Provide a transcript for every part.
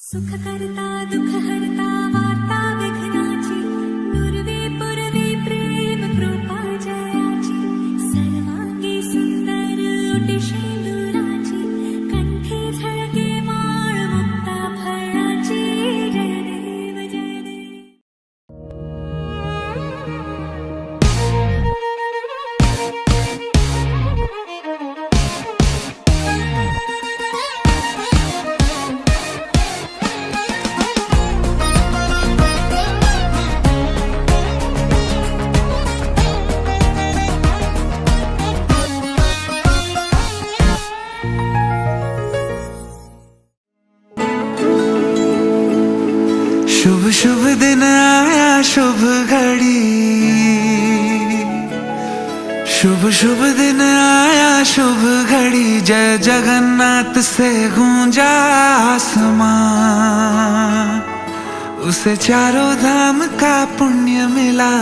सुख करता दुख हरता वार्ता विघ्नाची नुरवे पुरवे प्रेम कृपा जयाची सर्वांगी सुंदर ओटी शेंदुराची कंठी झळके माळ मुक्ता फळाची जय देव जय देव। शुभ शुभ दिन आया शुभ घड़ी, शुभ शुभ दिन आया शुभ घड़ी। जय जगन्नाथ से गूंजा आसमां, उसे चारों धाम का पुण्य मिला,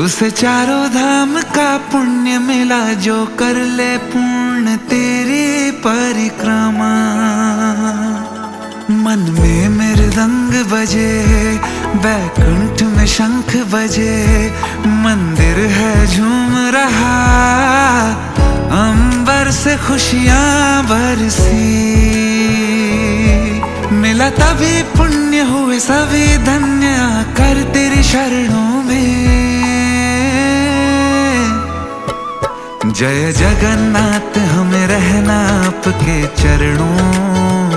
उसे चारों धाम का पुण्य मिला। जो कर ले पूर्ण तेरी परिक्रमा। मन में मृदंग बजे, बैकुंठ में शंख बजे, मंदिर है झूम रहा, अंबर से खुशियां बरसी। मिला तभी पुण्य हुए सभी धन्य, कर तेरी शरणों में। जय जगन्नाथ हमें रहना आपके चरणों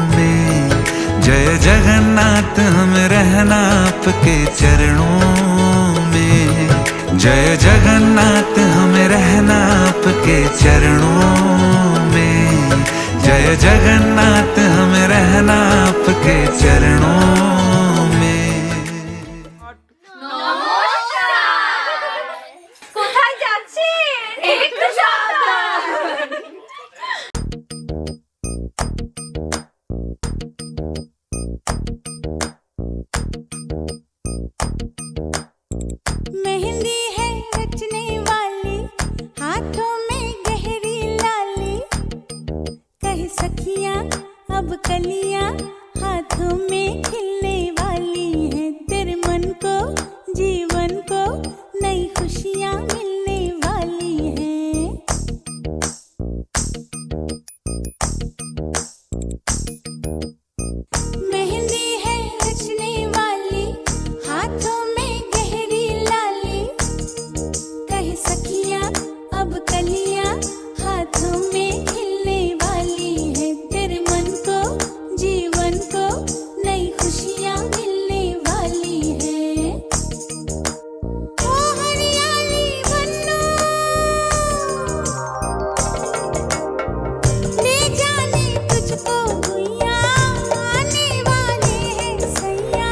में। जय जगन्नाथ हमें रहना आपके चरणों में। जय जगन्नाथ हमें रहना आपके चरणों में। जय जगन्नाथ हमें रहना आपके चरणों में। কোথায় যাচ্ছেন? একটু সাবধান। मेहंदी है रचने वाली, हाथों में गहरी लाली। कहे सखियां अब कलियां हाथों में खिलने वाली हैं। तेरे मन को जीवन को नई खुशियां मिलने वाली हैं। मेहंदी है रचने वाली, हाथों में गहरी लाली। कहे सखियां अब कलियां हाथों में खिलने वाली है। तेरे मन को जीवन को नई खुशियां मिलने वाली है। ओ हरियाली बन्नो, ले जाने तुझको भुइयां, आने वाले हैं सैया।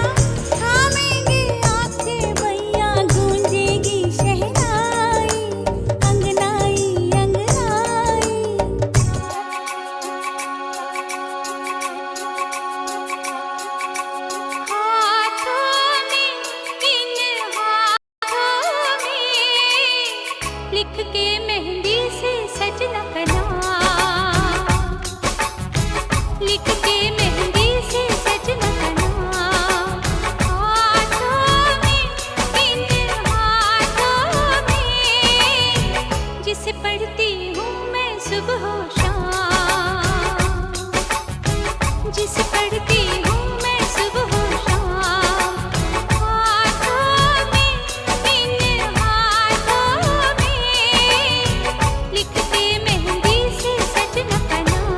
थामेंगे आंखें भैया, गूंजेगी शहनाई, अंगनाई अंगनाई। हाथों में इन हाथों में लिख के मेहंदी से सजना का नाम, लिख के मेहंदी से सजना का नाम। हाथों में इन हाथों में जिसे पढ़ती हूँ मैं सुबह शाम, जिसे पढ़ती हूँ मैं सुबह शाम। हाथों में इन हाथों में लिख के मेहंदी से सजना का नाम,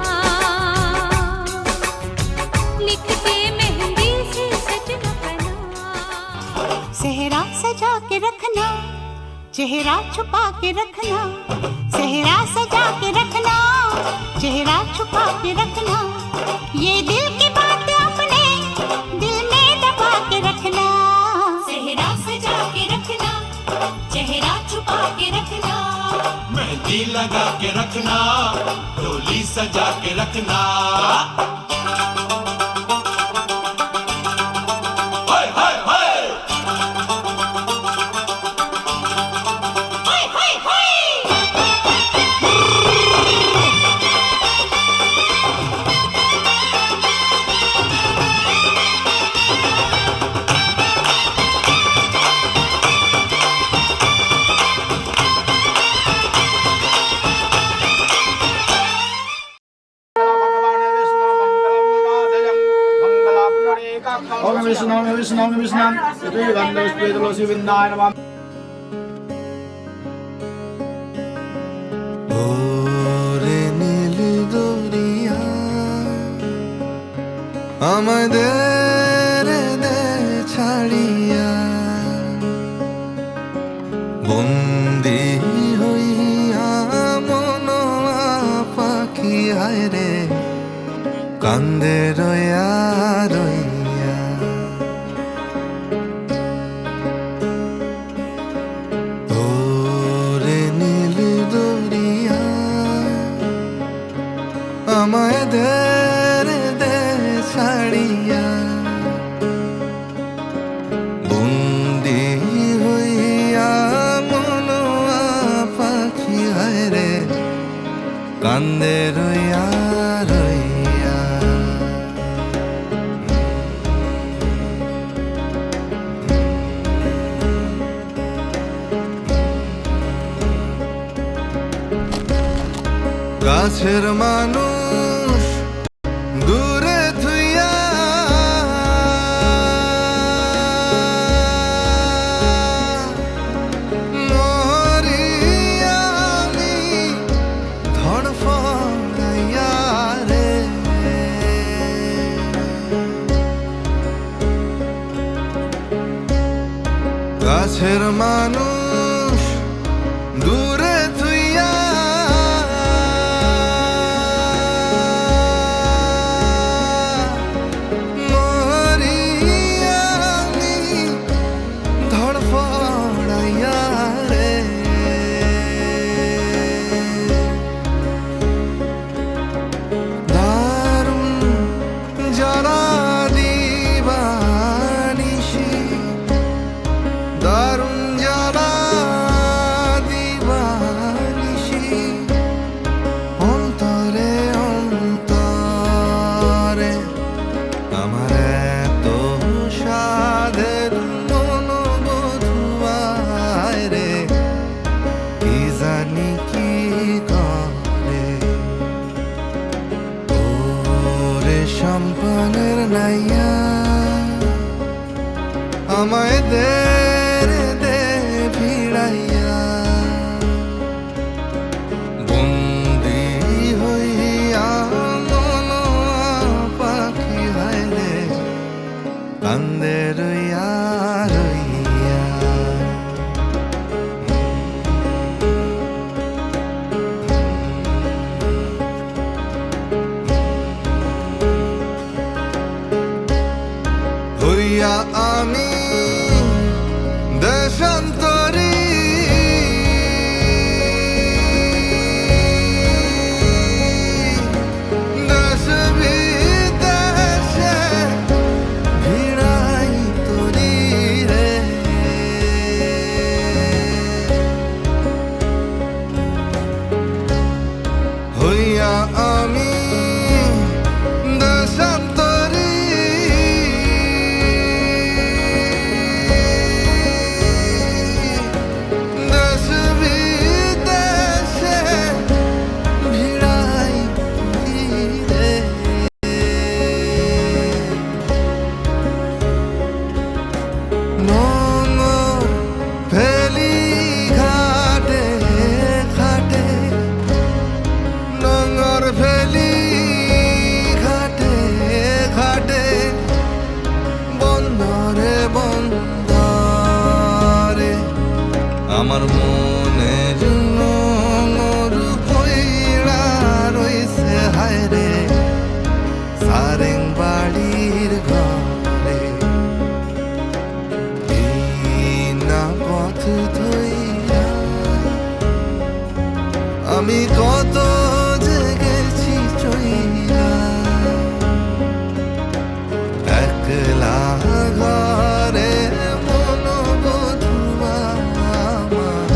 लिख के मेहंदी से सजना का नाम। सेहरा सजा के रखना, चेहरा छुपा के रखना। सेहरा सजा के रखना, चेहरा छुपा के रखना। ये दिल की बात अपने दिल में दबा के रखना। सेहरा सजा के रखना, चेहरा छुपा के रखना। मेहंदी लगा के रखना, डोली सजा के रखना। हाय हाय हाय, हाय हाय हाय। Om Vishnu, Om Vishnu, Om Vishnu. Shri Gandha Shri Tulsi Vindaya Namah. ওরে নীল দরিয়া আমাদের দে ছাড়িয়া বন্দি হইয়া মনোয়া পাখি হায় রে কান্দে রইয়া রইয়া ওরে নীল দরিয়া আমায় দে ছাড়িয়া বন্দি হইয়া মনোয়া পাখি হায় রে কান্দে রইয়া রইয়া গাছের মানুষ দূরে থুইয়া মরিয়া আমি ধড়ফড়াইয়া রে গাছের মানুষ দূরে থুইয়া মরিয়া আমি ধড়ফড়াইয়া রে দারুণ জ্বালা দিবানিশি দারুণ জ্বালা দিবানিশি অন্তরে অন্তরে আমার এত সাধের মনোবধুয়ায় রে কি জানি কি করে ওরে সম্পনের নাইয়া আমায় দে রে দে ভিড়াইয়া বন্দি হইয়া মনোয়া পাখি হায় রে কান্দে রইয়া রইয়া হইয়া আমি দেশান্তরী দেশ বিদেশে ভিড়াই তরি রে হইয়া আমি দেশান্তরী দেশ বিদেশে ভিড়াই রে নোঙর ফেলি ঘাটে ঘাটে নোঙর ফেলি ঘাটে ঘাটে বন্দরে বন্দরে আমার মনে নোঙর কইরা রইছে হায় রে সারেং বাড়ির ঘরে এই না পথ ধইয়া আমি কত জেগেছি চইয়া একলা ঘরে মনোবধুয়া আমার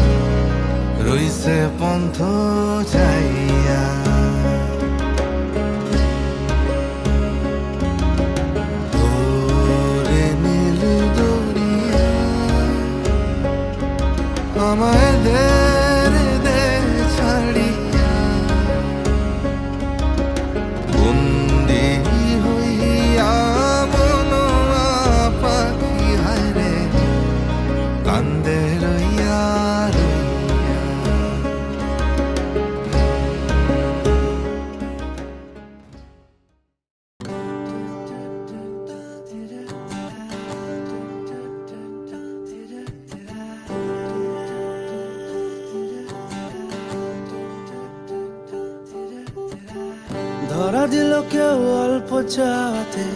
ধরা দিল কেউ অল্প চাওয়াতে,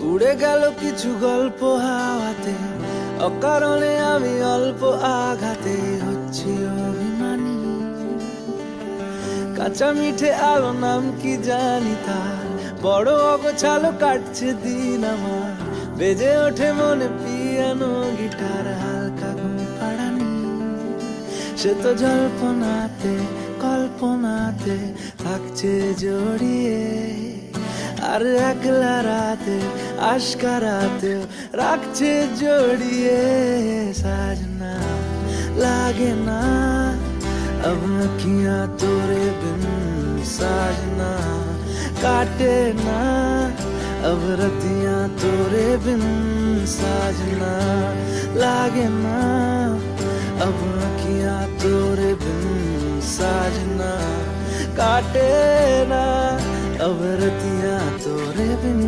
উড়ে গেল কিছু গল্প হাওয়াতে, অকারণে আমি অল্প আঘাতে হচ্ছে অভিমানী। কাঁচা মিঠে আলো নাম কি জানি তার, বড় অগোছালো কাটছে দিন আমার, বেজে ওঠে মনে পিয়ানো গিটার, হালকা ঘুম পাড়ানি। সে তো জল্পনাতে কল্পনাতে থাকছে জড়িয়ে, আর একলা রাতে আশকারাতে রাখছে জড়িয়ে। সাजना लागे ना अब अखियां तोरे बिन, साजना काटे ना अब रतियां तोरे बिन, साजना लागे ना अब अखियां तोरे बिन, साजना काटे ना अब रतियां तोरे बिन।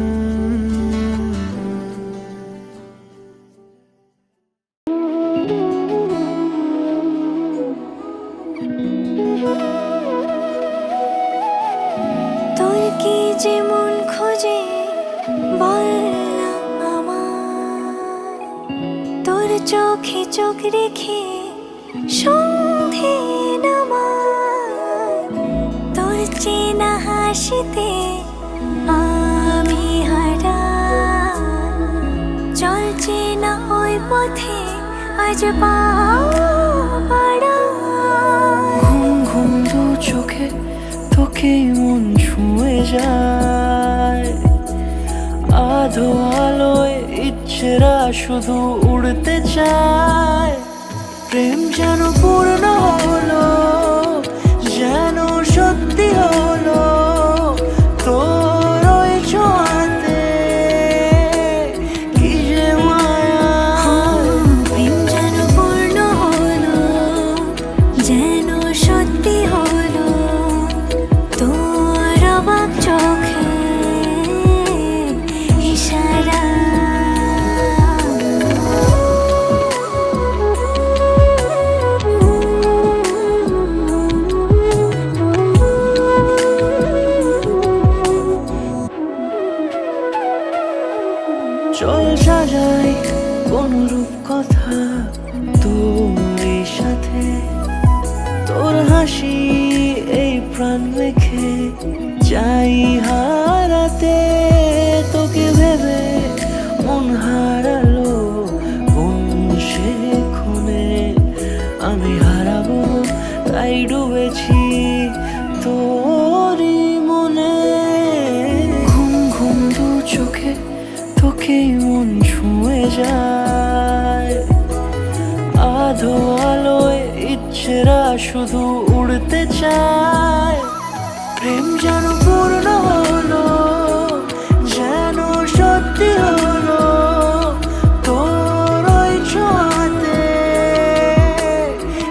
তোর কি যে মন খোঁজে বললাম আমার, তোর চোখে চোখ রেখে সন্ধে নামার, তোর চেনা হাসিতে আমি হারান, চলছে না ওই পথে আজ পা বাড়া। ঘুম ঘুম দু চোখে তোকে মন ছুঁয়ে যায়, আধো আলোয় ইচ্ছেরা শুধু উড়তে চায়। প্রেম যেন পূর্ণ হলো, যেন সত্যি হলো, তোর ওই ছোঁয়াতে কি যে মায়া। প্রেম যেন পূর্ণ হলো, যেন সত্যি হলো, তোর অবাক চোখে ইশারা। চল সাজাই কোন রূপ কথা তোর সাথে, তোর হাসি এই প্রাণ মেখে চাই হারাতে। তোকে ভেবে মন হারালো কোন সে ক্ষণে, আমি হারাবো তাই ডুবেছি তোরই মনে। ঘুম ঘুম দু চোখে তোকে মন ছুঁয়ে যায়, আধো আলোয় ইচ্ছেরা শুধু উড়তে চায়। প্রেম যেন পূর্ণ হলো, যেন সত্যি হলো, তোর ওই ছোঁয়াতে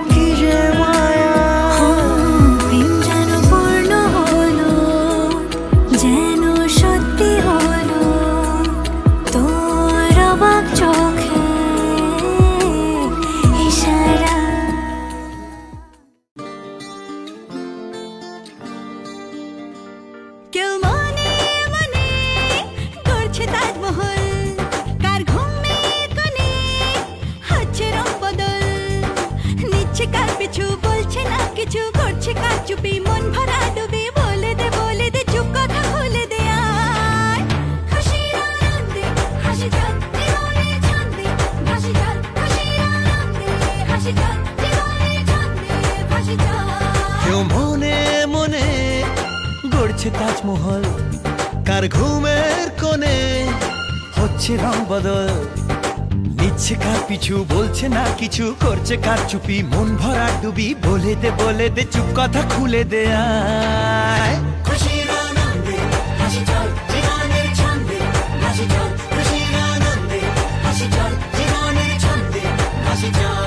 কি যে মায়া। প্রেম যেন পূর্ণ হলো, যেন সত্যি হলো, তোর অবাক চোখে ইশারা। কেউ মনে মনে করছে তাজমহল, কার ঘুমের কোণে হচ্ছে রং বদল, নিচ্ছে কার পিছু বলছে না কিছু, করছে কার চুপি মন ভরা ডুবি। বলে দে চুপ কথা খুলে দে আয়, খুশির আনন্দে হাসি চল জীবনের ছন্দে ভাসি চল, খুশির আনন্দে হাসি চল জীবনের ছন্দে ভাসি চল। কেউ মনে মনে গড়ছে তাজমহল, কার ঘুমের কোণে হচ্ছে রং বদল, নিচ্ছে কার পিছু বলছে না কিছু, করছে কার চুপি মন ভরা ডুবি। বলে দে চুপ কথা খুলে দে আয়, খুশির আনন্দে হাসি চল জীবনের ছন্দে ভাসি চল, খুশির আনন্দে হাসি চল জীবনের ছন্দে ভাসি চল।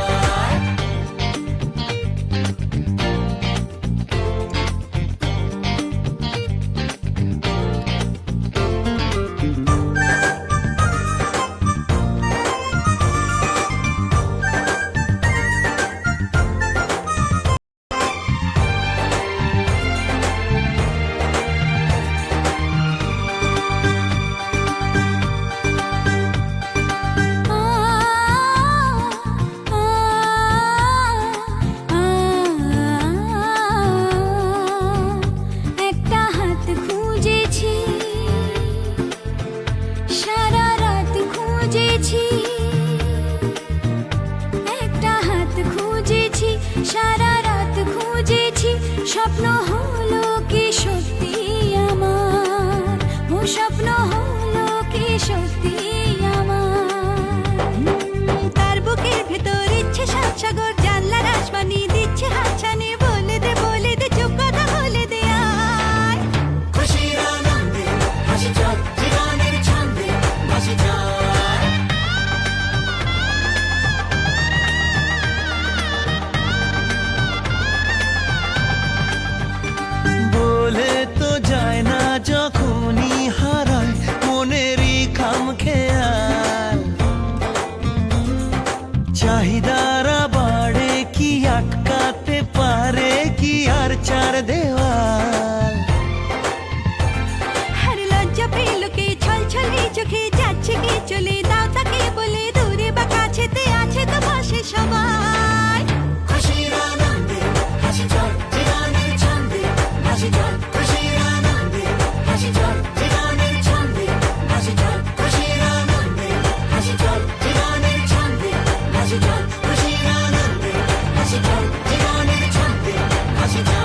চোখে যাচ্ছে কি চলে দাও তাকে বলে দূরে বা কাছেতে আছে তো পাশে সবাই খুশির আনন্দে হাসি চল জীবনের ছন্দে হাসি চল খুশির আনন্দে হাসি চল জীবনের ছন্দে হাসি চল খুশির আনন্দে হাসি চল জীবনের ছন্দে হাসি চল খুশির আনন্দে হাসি চল জীবনের ছন্দে হাসি চল।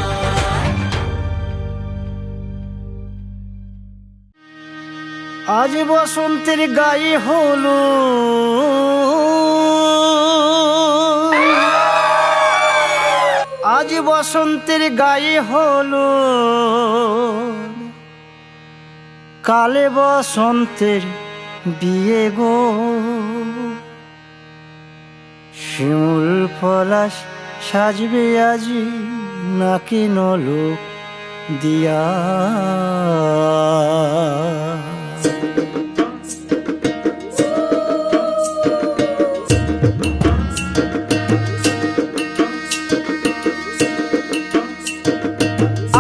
আজ বসন্তের গায়ে হলো আজ বসন্তের গায়ে হলো কালে বসন্তের বিয়ে গো শিমুল পলাশ সাজবে আজি নাকি নলোক দিয়া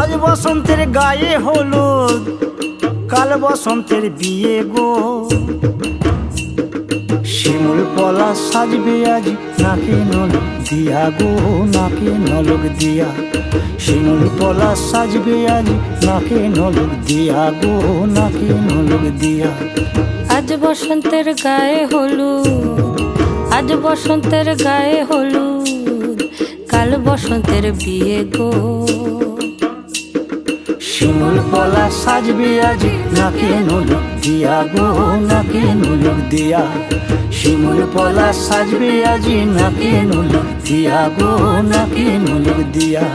আজ বসন্তের গায়ে হলুদ কাল বসন্তের বিয়ে গো শিমুল পলাশ সাজবে আজ নাকে নলক দিয়া গো নাকে নলক দিয়া শিমুল পলাশ সাজবে আজ নাকে নলক দিয়া গো নাকে নলক দিয়া। আজ বসন্তের গায়ে হলুদ আজ বসন্তের গায়ে হলুদ কাল বসন্তের বিয়ে গো শিমুল পলাশ সাজবে আজ নাকে নলক দিয়া গো নাকে নলক দিয়া শিমুল পলাশ সাজবে আজ নাকে নলক দিয়া গো নাকে নলক দিয়া।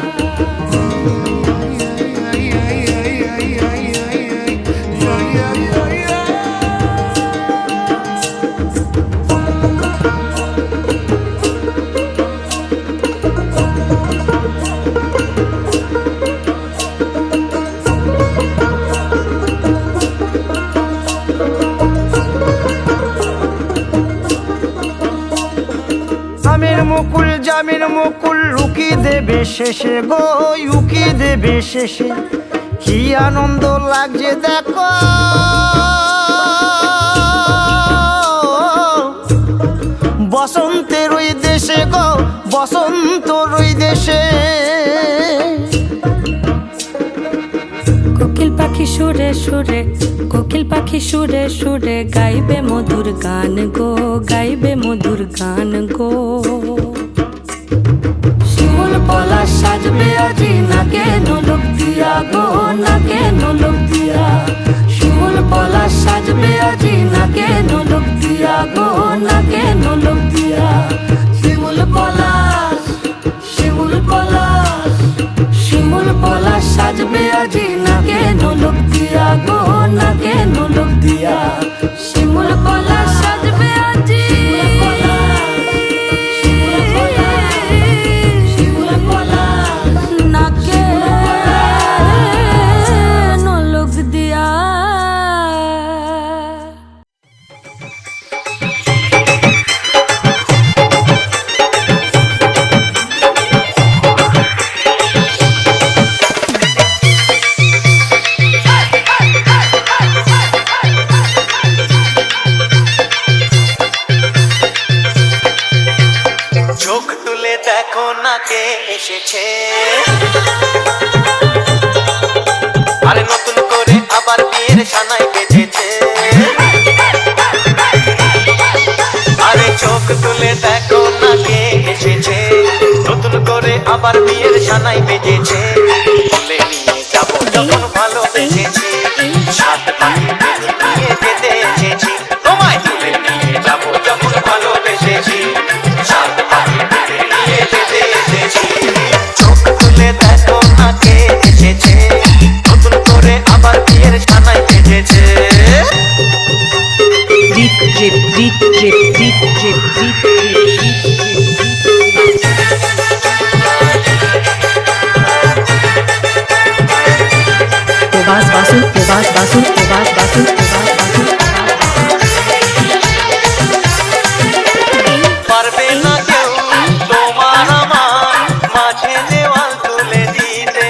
মুকুল জামিন মুকুল লুকি দেবে শেষে গো উকি দেবে শেষে কি আনন্দ লাগছে দেখো বসন্তের ওই দেশে গো বসন্তর ওই দেশে কোকিল পাখি সুরে সুরে কোকিল পাখি সুরে সুরে গাইবে মধুর গান গো গাইবে মধুর গান গো শিমুল পলাশ সাজবে আজি নাকে নলক দিয়া গো নাকে নলক দিয়া শিমুল পলাশ সাজবে আজি নাকে নলক দিয়া গো নাকে নলক দিয়া শিমুল পলাশ শিমুল পলাশ শিমুল পলাশ সাজবে আজি নাকে নলক দিয়া গো নাকে নলক দিয়া শিমুল পলাশ সাজবে আজি শিমুল পলাশ নাকে নলক দিয়া। চোখ তুলে দেখো না কে এসেছে আরে নতুন করে আবার বিয়ের সানাই বেজেছে আরে চোখ তুলে দেখো না কে এসেছে নতুন করে আবার বিয়ের সানাই বেজেছে তুলে নিয়ে যাবো যখন ভালোবেসেছি সাত পাখি বেঁধে নিয়ে যেতে এসেছি তোমায় তুলে নিয়ে যাবো যখন ভালোবেসেছি সাত পাখি বেঁধে নিয়ে যেতে এসেছি চোখ তুলে দেখো না কে এসেছে নতুন করে আবার বিয়ের সানাই বেজেছে deep drip deep drip deep drip deep drip Prabhas Basu Prabhas Basu Prabhas Basu Prabhas Basu পারবে না কেউ তোমার আমার মাঝে দেওয়াল তুলে দিতে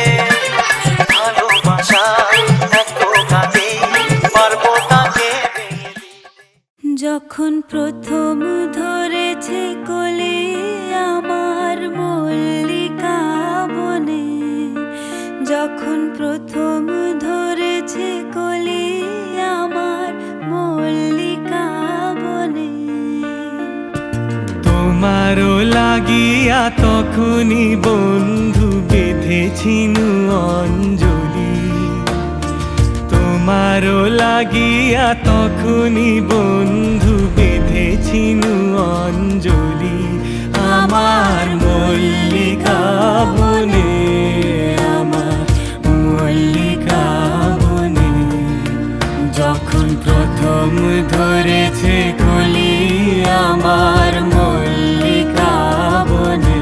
ভালোবাসা এত কাছে পারবো তাকে যখন প্রথম ধরেছে কোলে আমার মল্লিকা বনে, যখন প্রথম ধরেছে কোলে আমার মল্লিকা বনে। তোমারও লাগিয়া তখনই বন্ধু বেঁধেছিনু অঞ্জলি, তোমারও লাগিয়া তখনই বন্ধু বেঁধেছিনু অঞ্জলি। আমার মল্লিকা বনে, আমার মল্লিকা বনে, যখন প্রথম ধরেছে কলি আমার মল্লিকা বনে।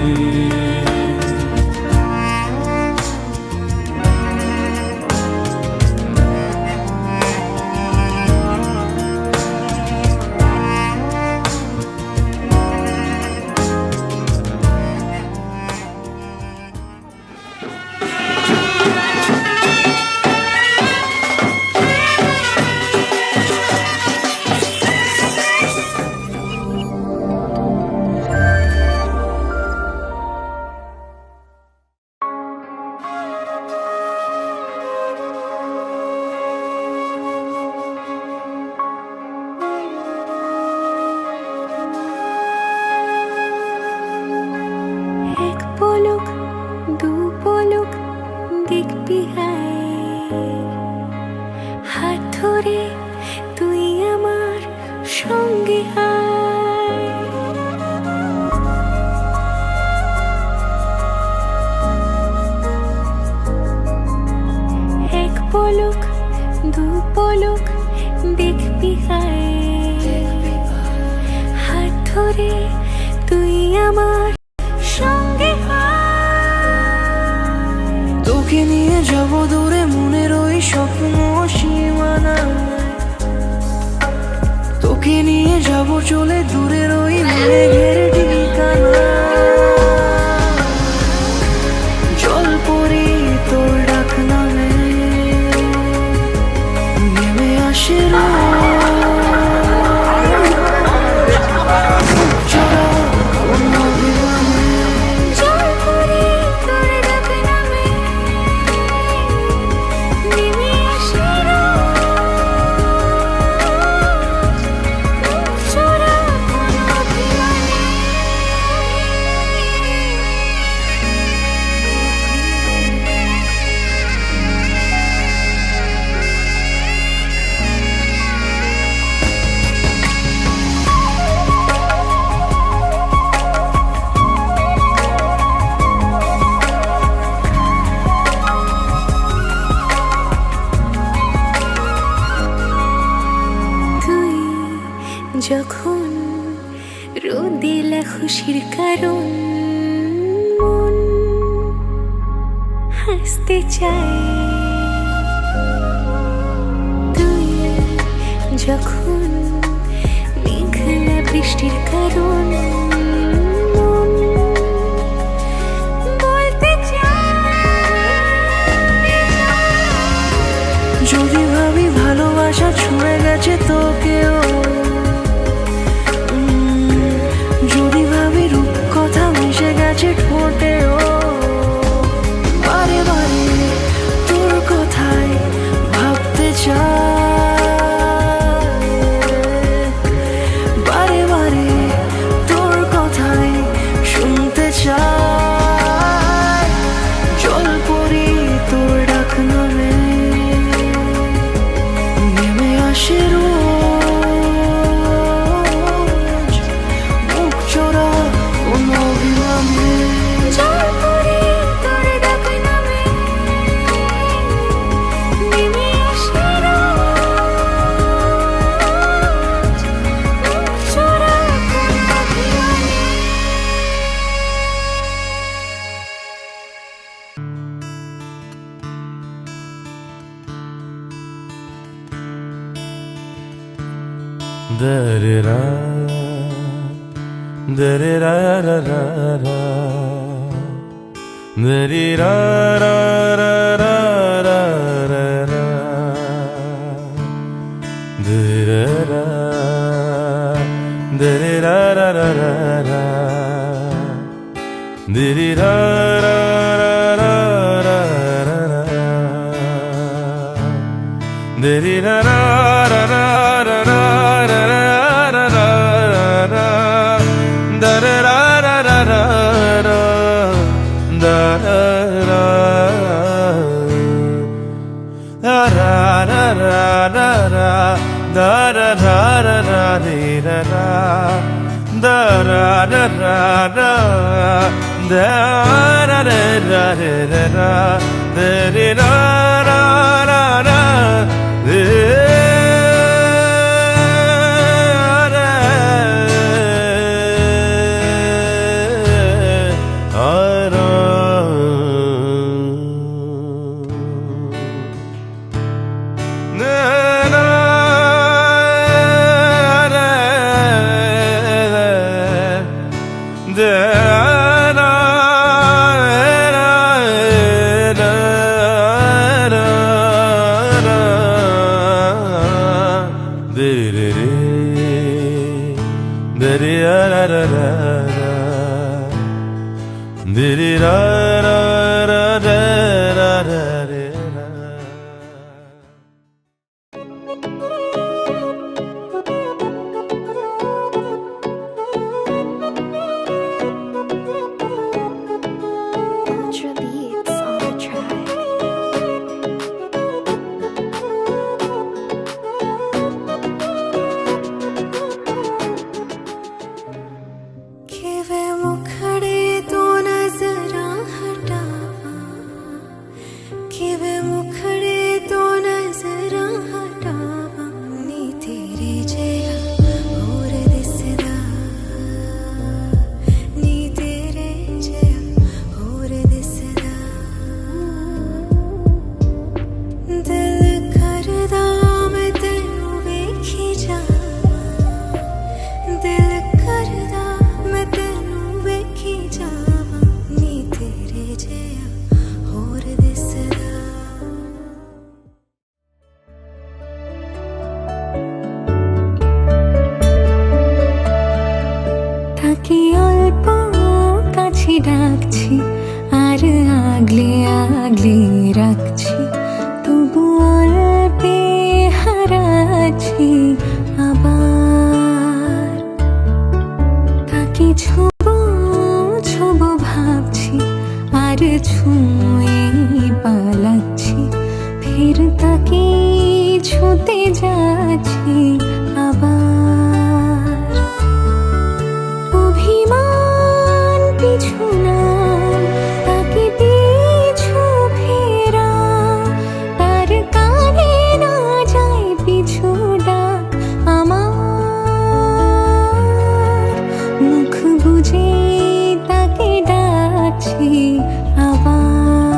এক পলক দু পলক দেখবি হাত ধরে তুই আমার সঙ্গে আয়। এক পলক দু পলক দেখবি হাত ধরে তুই আমার সঙ্গে তোকে নিয়ে যাব দূরে মনের ওই স্বপ্ন সীমানা, তোকে নিয়ে যাব চলে দূরের ওই মেঘের ঠিকানা। জল পরি তোর ডাক নামে নেমে আসে যখন রোদিলা খুশির কারণ মন হাসতে চায়। তুই যখন মেঘলা বৃষ্টির কারণ মন বলতে চায়। যদি ভাবি ভালোবাসা ছুঁয়ে গেছে তোকেও, যদি ভাবি রূপ কথা মিশে গেছে ঠোঁটেও, বারে বারে তোর কথাই ভাবতে চাই, বারে বারে তোর কথাই শুনতে চাই। জল পরি তোর ডাক নামে নেমে আসে da-da-da, da-da-da-da-da-da, da-da-da-da-da-da-da, da-da-da. dere ra ra ra ra ra, dere ra ra ra ra ra ra ra, dere ra ra ra ra ra ra ra ra ra ra, dere ra ra ra ra ra, da ra ra, da ra ra ra ra ra, da ra ra ra ra re ra ra, da ra ra ra ra, da ra ra ra re ra ra, da re ra ra ra ra, re Ultra beats on the track. किवे मुखड़े तो नजरा हटावा, किवे मुखड़े तो नजरा हटावा, नी तेरे जया होर दिसदा, नी तेरे जया होर दिसदा, दिल करदा मैं तैनू वेखी जावां, दिल करदा मैं तैनू वेखी जावां, नी तेरे जया होर दिसदा। তাকে অল্প কাছে ডাকছি আর আগলে আগলে রাখছি, তবু অল্পে হারাচ্ছি আবার। তাকে ছোবো ছোবো ভাবছি আর ছুঁয়ে পালাচ্ছি, ফের তাকে ছুঁতে যাচ্ছি আবার। অভিমান পিছু না, তাকে পিছু ফেরা, তার কানে না যায় পিছু ডাক আমার। মুখ বুঝে তাকে ডাকছি আবার।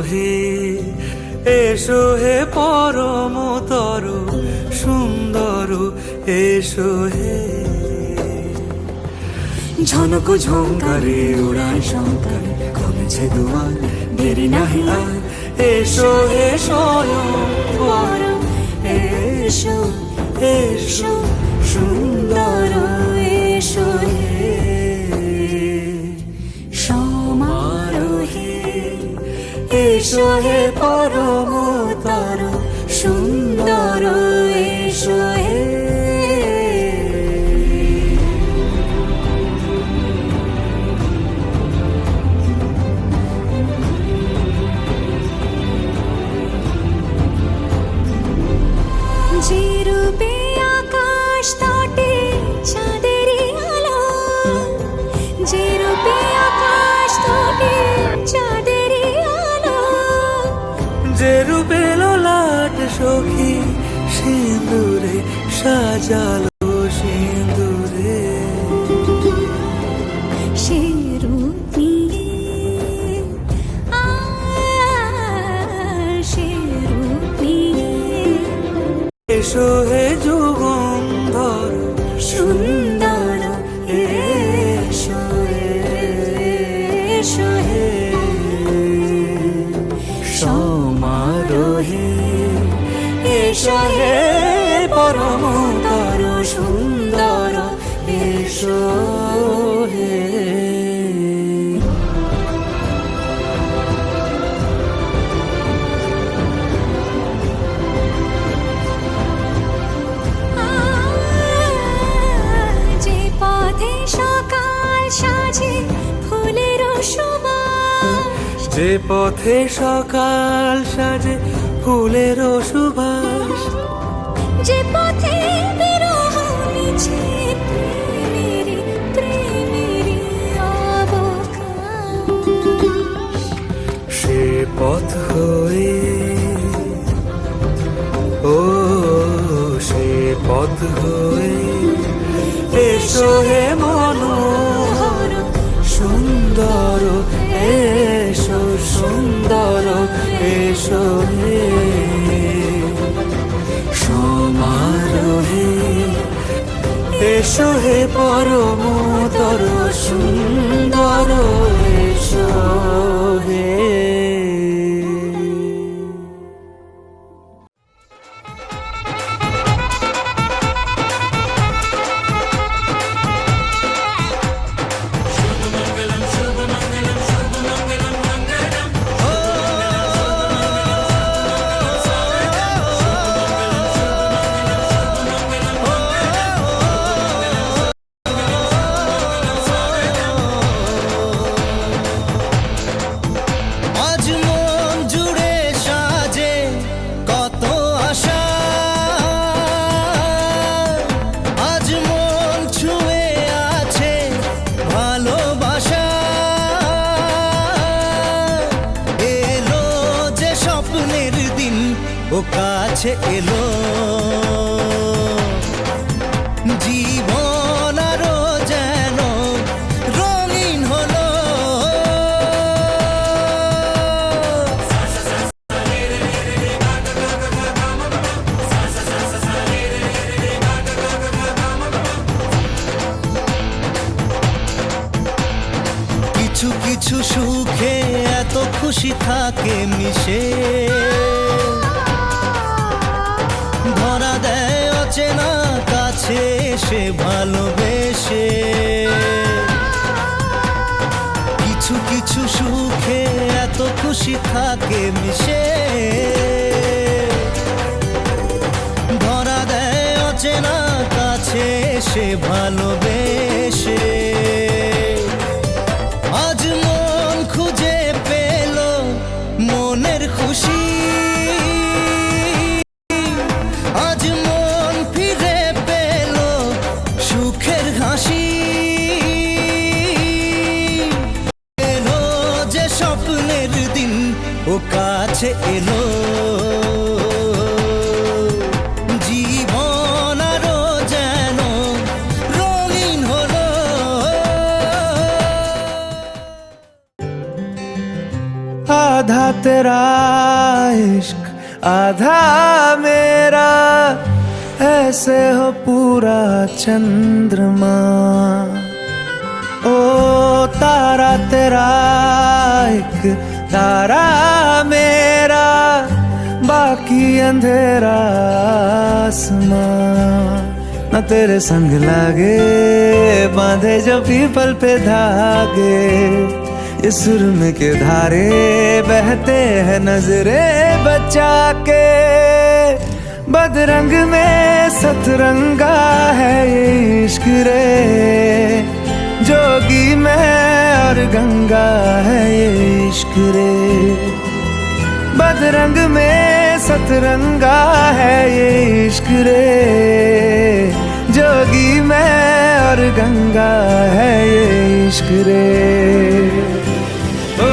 হে এসো হে পরমতর সুন্দর এসো হে ঝনক ঝঙ্কারে উড়ায় শঙ্কারে কমেছে দুয়ার দেরি নাহি আর এসো হে স্বয়ং বর এসো এসো সুন্দর এসো হে সমারোহে এসো হে পরমতর সুন্দর এসো হে যে রূপে আকাশ তটে চাঁদেরই আলো, যে রূপে আকাশ তটে চাঁদেরই আলো, যে রূপে ললাট সখী সিঁদুরে সাজালো সিঁদুরে সে রূপ নিয়ে সে রূপ নিয়ে এসো হে যুগন্ধর সুন্দর এসো এসো হে সমারোহে এসো হে পরমতর সুন্দর এসো হে যে পথে সকাল সাজে ফুলের সুবাস, যে পথে সকাল সাজে ফুলের সুবাস, যে পথে বিরহ মিছে প্রেমেরই প্রেমেরই অবকাশ, সে পথ হয়ে ও সে পথ হয়ে এসো হে মনোহর সুন্দর এসো সুন্দর এসো হে সমারোহে এসো হে পরমতর সুন্দর এসো হে আজ মন জুড়ে সাজে কত আশা, আজ মন ছুঁয়ে আছে ভালোবাসা, এলো যে স্বপ্নের দিন ও কাছে এলো, জীবন আরো যেন রঙিন হলো। কিছু কিছু সুখে এত খুশি থাকে মিশে, ধরা দেয় অচেনা কাছে সে ভালোবেসে, কিছু কিছু সুখে এত খুশি থাকে মিশে, ধরা দেয় অচেনা কাছে সে ভালোবেসে, আজ মন খুঁজে পেল মনের খুশি, আজ মন ফিরে পেল সুখের হাসি, এলো যে স্বপ্নের দিন ও কাছে এলো, জীবন আরো যেন রঙিন হলো। आधा तेरा इश्क आधा मेरा, ऐसे हो पूरा चंद्रमा। ओ तारा तेरा एक तारा मेरा, बाकी अंधेरा आसमां। न तेरे संग लागे बांधे जो पीपल पे धागे, इस सुरमे के धारे बहते हैं नजरे बचा के। बदरंग में सतरंगा है ये इश्क रे, जोगी मैं और गंगा है ये इश्क रे। बदरंग में सतरंगा है ये इश्क रे, जोगी मैं और गंगा है ये इश्क रे। ओ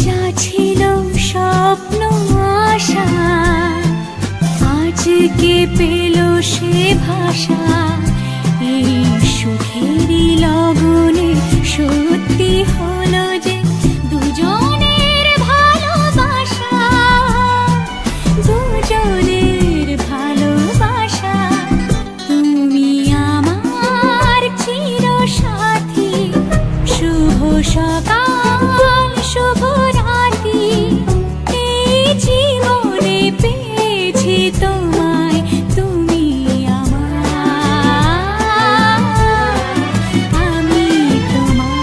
যা ছিল স্বপ্ন আশা, আজকে পেল সে ভাষা। এই সুখেরই লগনে সত্যি হলো যে দুজনের ভালোবাসা, দুজনের ভালোবাসা। তুমি আমার চিরসাথী, শুভ সকাল শুভ রাতি। এই জীবনে পেয়েছি তোমায়, তুমি আমার, আমি তোমার।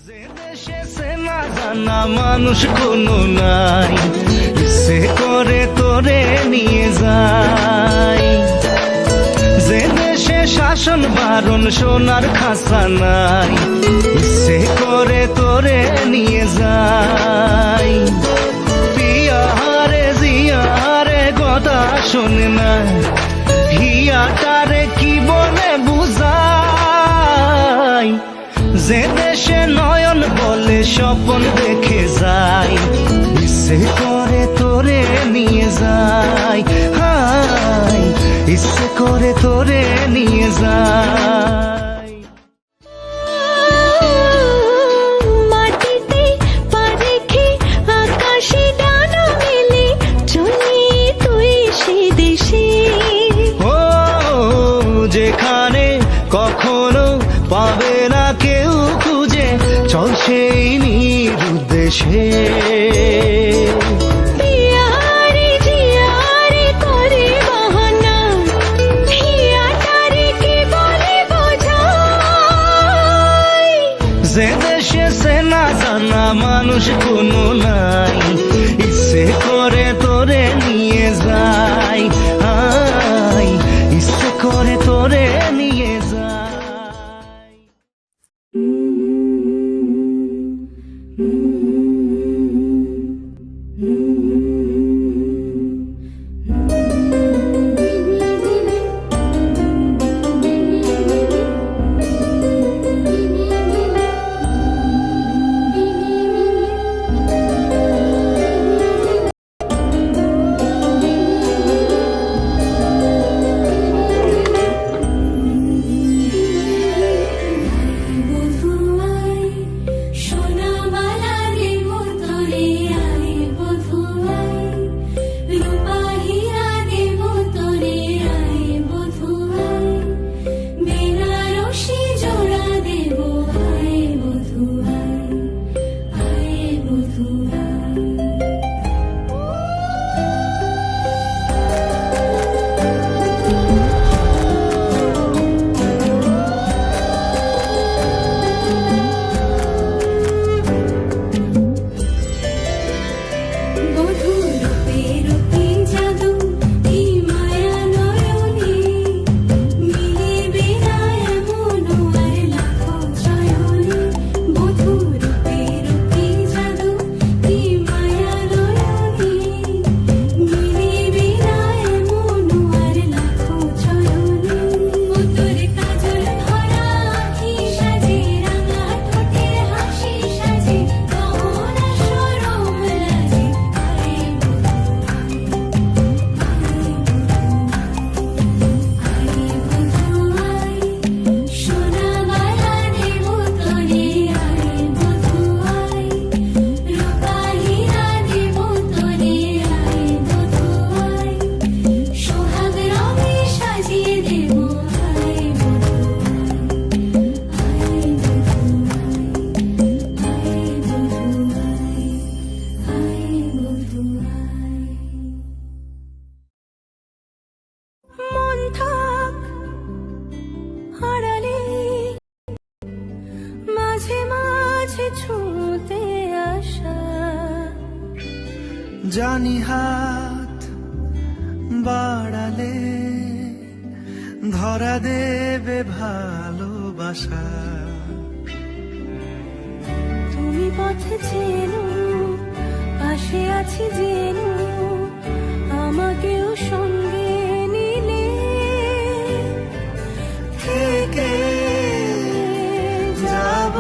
যে দেশে চেনা জানা মানুষ কোনো নাই, সে করে তোরে নিয়ে যায়। যে দেশে শাসন বারণ সোনার খাসা নাই, সে করে তোরে নিয়ে যায়। পিয়ারে জিয়ারে কথা শোনে না, হিয়াটারে কি বলে বুঝাই। যে দেশে নয়ন বলে স্বপন দেখে যায়, ইচ্ছে করে তোরে নিয়ে যায়। হাই ইচ্ছে করে তোরে নিয়ে যায়। মাটিতে পা রেখে আকাশে ডানা মেলে চলি তুই সে দেশে। ও যেখানে কখনো পাবে না কেউ খুঁজে, চল সেই নিরুদ্দেশে। পিয়ারে জিয়ারে করে বাহানা, হিয়াটারে কি বলে বোঝাই। যে দেশে চেনা জানা মানুষ কোনো নাই, ইচ্ছে করে তোরে নিয়ে যায়। আই ইচ্ছে করে তোরে নিয়ে যায়। ছুঁতে আসা। জানি হাত বাড়ালে ধরা দেবে ভালোবাসা। তুমি পথে চেনো, পাশে আছি জেনো, আমাকেও সঙ্গে নিলে থেকে যাব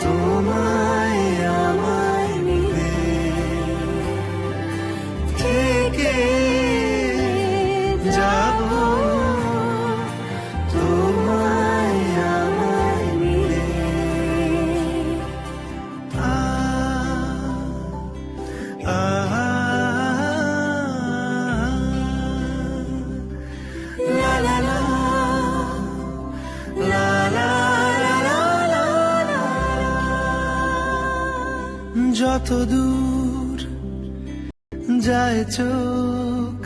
তোমায় আমায় মিলে, থেকে যাব তোমায় আমায় মিলে। La la la, la la la la la la। যত দূর যায় চোখ,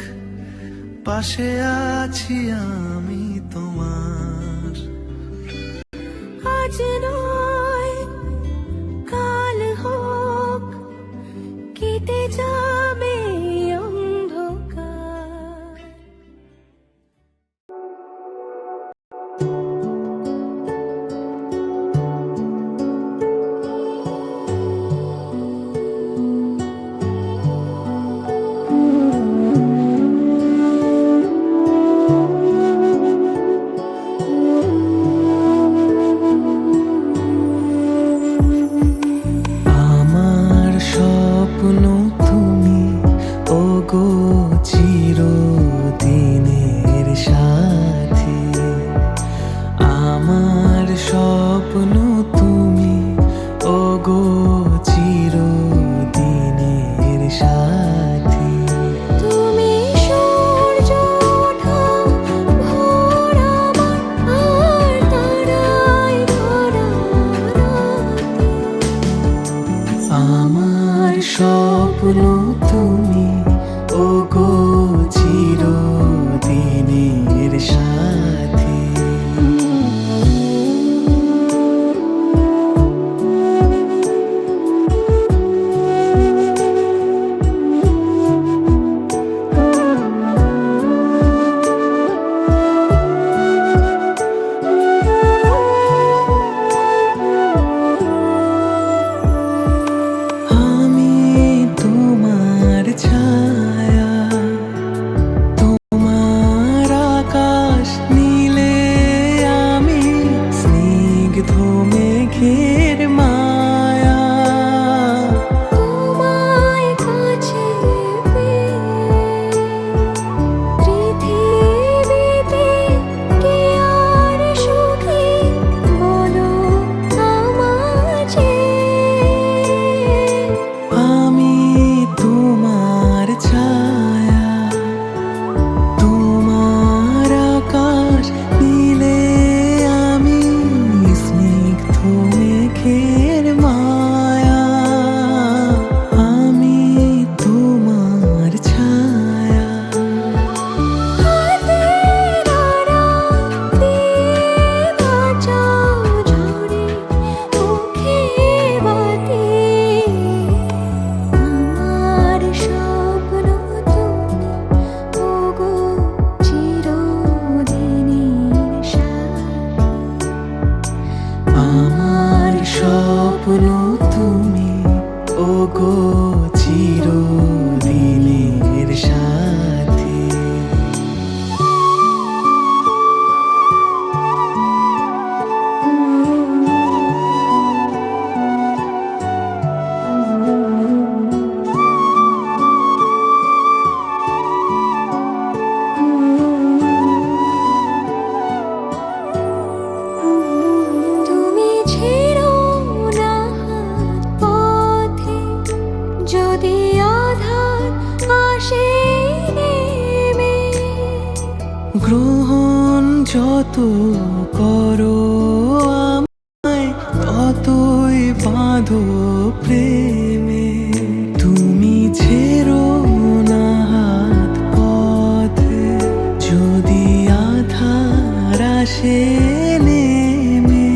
পাশে আছি আমি তোমার। আজ নয় কাল হোক, কেটে যাবে অন্ধকার। আমার স্বপ্ন তুমি, ওগো চিরদিনের সাথী। আমার স্বপ্ন তুমি, ওগো চিরদিনের সাথী। তুমি সূর্য ওঠা ভোর আমার, আর তারায় ভরা রাতে। আমার স্বপ্ন তুমি, ওগো চিরদিনের সাথী। আমি তোমার ছায়া, তোমার আকাশ নীলে, আমি স্নিগ্ধ মেঘের মায়া। তোমায় কাছে পেয়ে পৃথিবীতে কে আর সুখী বলো আমাকে। আমি তোমার ছায়া, তোমার আকাশ নীলে, আমি স্নিগ্ধ মেঘের মায়া। আমি তোমার ছায়া। হাতের আড়াল দিয়ে বাঁচাও ঝরে মুখে বাতি। আমার স্বপ্ন তুমি, ওগো চিরদিনের সাথী। আমার স্বপ্ন তুমি, ওগো চিরদিনের সাথী। তুমি ছেড়ো না হাত পথে, যদি আধার আসে নেমে। গ্রহণ যত করো আমায়, ততই বাঁধো প্রেমে। তুমি ছেড়ো না হাত পথে, যদি আধার আসে নেমে।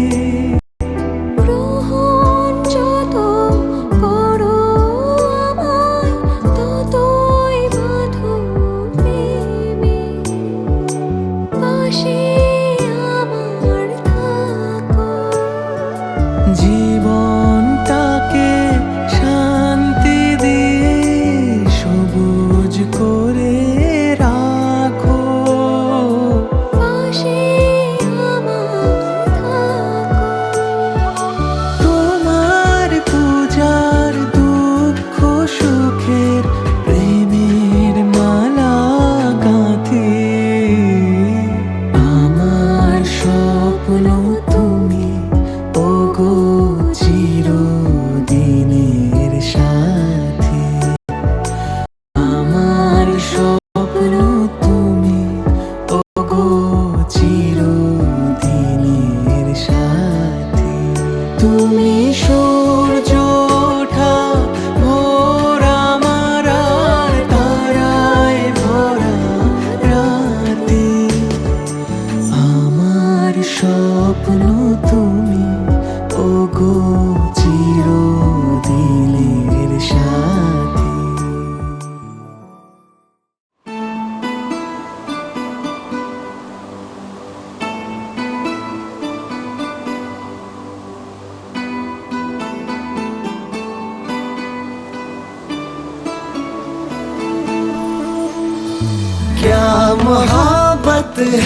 बात है,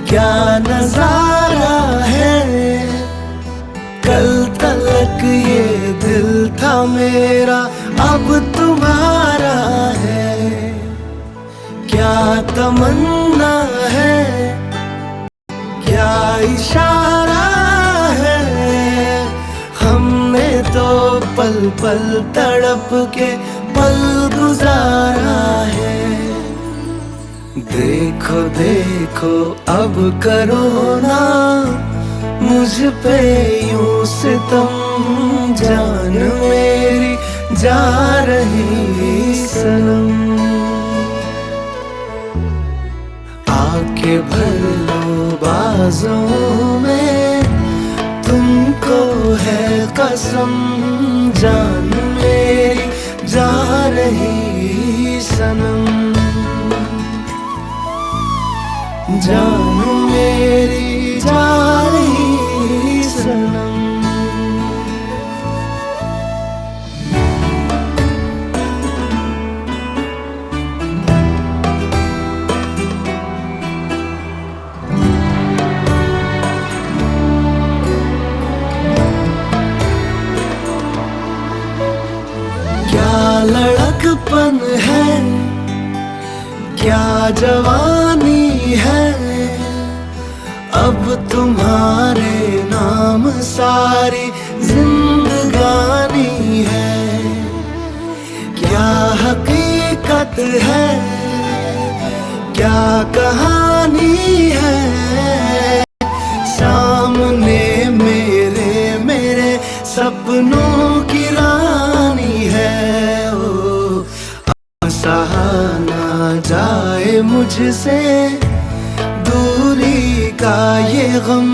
क्या नजारा है। कल तलक ये दिल था मेरा, अब तुम्हारा है। क्या तमन्ना है, क्या इशारा है। हमने तो पल पल तड़प के पल गुजारा है। देखो देखो अब करो ना मुझ पे यूं सितम, जान मेरी जा रही सनम। आके भर लो बाजों में, तुमको है कसम, जान मेरी जा रही सनम। जान मेरी जा रही सनम। क्या लड़कपन है, क्या जवानी है। अब तुम्हारे नाम सारी जिंदगानी है। क्या हकीकत है, क्या कहानी है। सामने मेरे मेरे सपनों की रानी है। ओ सहा ना जाए मुझसे दूरी का ये गम,